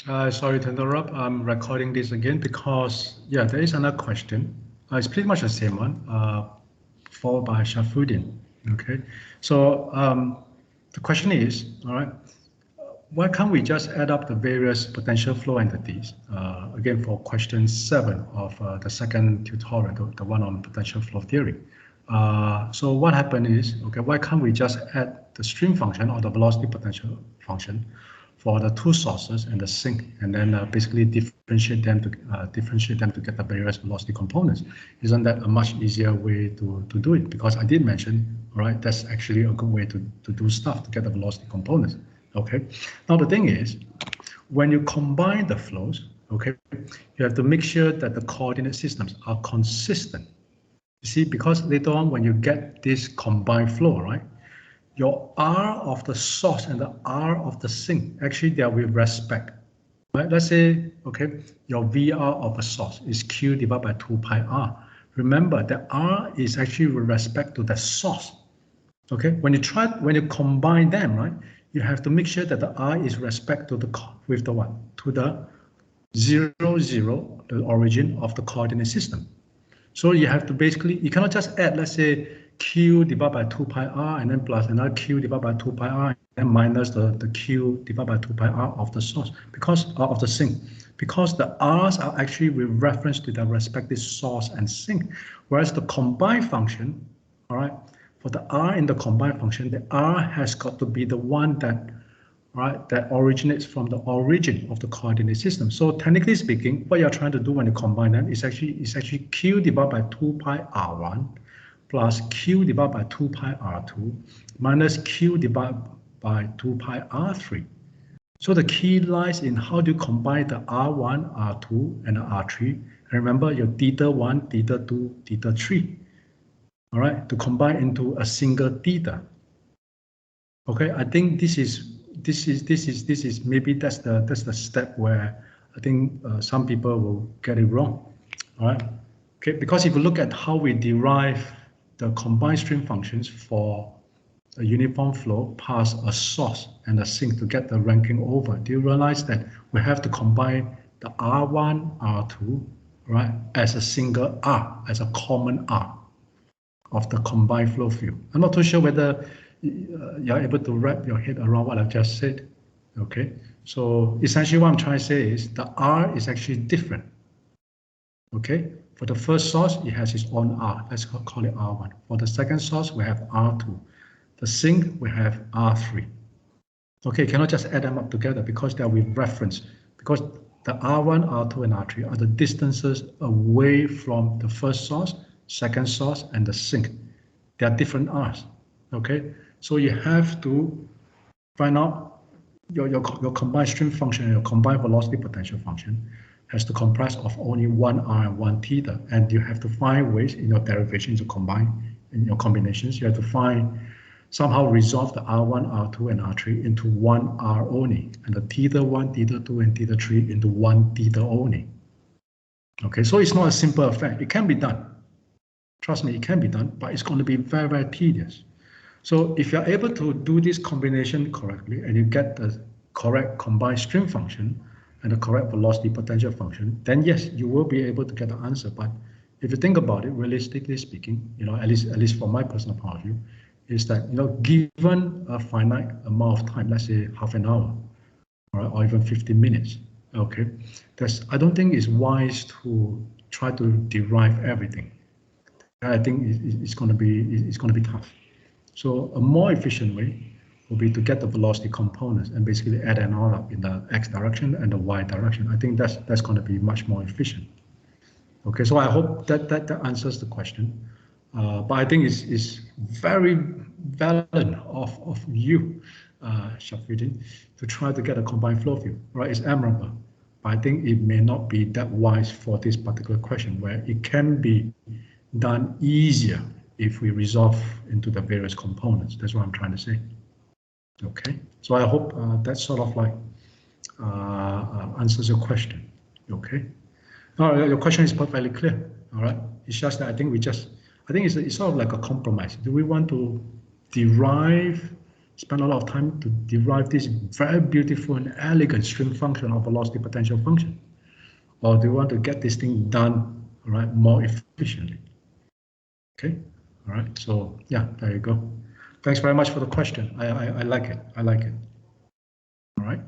Sorry to interrupt. I'm recording this again because, yeah, there is another question. It's pretty much the same one, followed by Shafuddin. Okay, so the question is, all right, why can't we just add up the various potential flow entities? Again, for question 7 of the second tutorial, the one on potential flow theory. So what happened is, okay, why can't we just add the stream function or the velocity potential function for the two sources and the sink, and then basically differentiate them to get the various velocity components? Isn't that a much easier way to do it? Because I did mention, right, that's actually a good way to do stuff to get the velocity components. Okay. Now the thing is, when you combine the flows, okay, you have to make sure that the coordinate systems are consistent. You see, because later on when you get this combined flow, right, your R of the source and the R of the sink, actually they are with respect. Right? Let's say, okay, your VR of a source is Q divided by 2 pi R. Remember that R is actually with respect to the source. Okay, when you combine them, right, you have to make sure that the R is respect to the with the what? To the 0, 0, the origin of the coordinate system. So you have to basically, you cannot just add, let's say, Q divided by 2 pi R and then plus another Q divided by 2 pi R and then minus the Q divided by 2 pi R of the source, because of the sink, because the R's are actually with reference to their respective source and sink, whereas the combined function, all right, for the R in the combined function, the R has got to be the one that, right, that originates from the origin of the coordinate system. So technically speaking, what you're trying to do when you combine them is actually Q divided by 2 pi R1 plus Q divided by 2 pi R2 minus Q divided by 2 pi R3. So the key lies in how do you combine the R1, R2, and the R3. And remember your theta 1, theta 2, theta 3. All right, to combine into a single theta. Okay, I think this is maybe that's the step where I think some people will get it wrong. All right, okay, because if you look at how we derive the combined stream functions for a uniform flow past a source and a sink to get the ranking over, do you realize that we have to combine the R1, R2, right, as a single R, as a common R of the combined flow field? I'm not too sure whether you're able to wrap your head around what I've just said. Okay, so essentially what I'm trying to say is the R is actually different. Okay, for the first source, it has its own R. Let's call it R1. For the second source, we have R2. The sink, we have R3. Okay, cannot just add them up together because they are with reference. Because the R1, R2, and R3 are the distances away from the first source, second source, and the sink. They are different R's. Okay, so you have to find out your combined stream function and your combined velocity potential function has to comprise of only one R and one theta, and you have to find ways in your derivations to combine, in your combinations, you have to find somehow resolve the R1, R2, and R3 into one R only, and the theta 1, theta 2, and theta 3 into one theta only. Okay, so it's not a simple affair. It can be done. Trust me, it can be done, but it's going to be very, very tedious. So if you're able to do this combination correctly and you get the correct combined stream function and the correct velocity potential function, then yes, you will be able to get the answer. But if you think about it, realistically speaking, you know, at least from my personal point of view, is that, you know, given a finite amount of time, let's say half an hour, or even 15 minutes, okay, I don't think it's wise to try to derive everything. I think it's going to be tough. So a more efficient way will be to get the velocity components and basically add an all up in the x direction and the y direction. I think that's going to be much more efficient. Okay, so I hope that answers the question. But I think it's very valid of you, Shafuddin, to try to get a combined flow field. Right, it's admirable, but I think it may not be that wise for this particular question, where it can be done easier if we resolve into the various components. That's what I'm trying to say. Okay, so I hope that sort of like answers your question. Okay, your question is perfectly clear. All right, it's just that I think it's sort of like a compromise. Do we want to derive spend a lot of time to derive this very beautiful and elegant string function or velocity potential function? Or do you want to get this thing done, all right, more efficiently? Okay, all right, so yeah, there you go. Thanks very much for the question. I like it, I like it. All right.